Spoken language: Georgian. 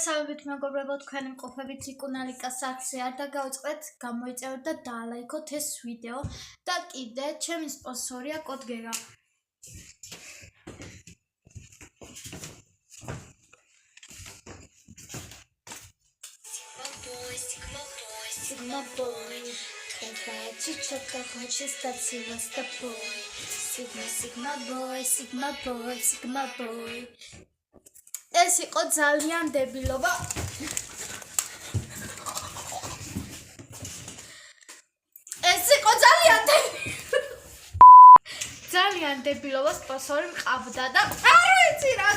მოგესალმებით მეგობრებო, თქვენი მყოფებით იკუნალიკას აქცია არ დაგავიწყდეთ, გამოიწეროთ და დაალაიქოთ ეს ვიდეო და კიდე ჩემი სპონსორია კოდგერა. Sigma boy, чичока хочет стать с тобой. Sigma boy. ეს იყო ძალიან დებილობა. ძალიან დებილობა სპონსორი მყავდა და არ ვიცი რა.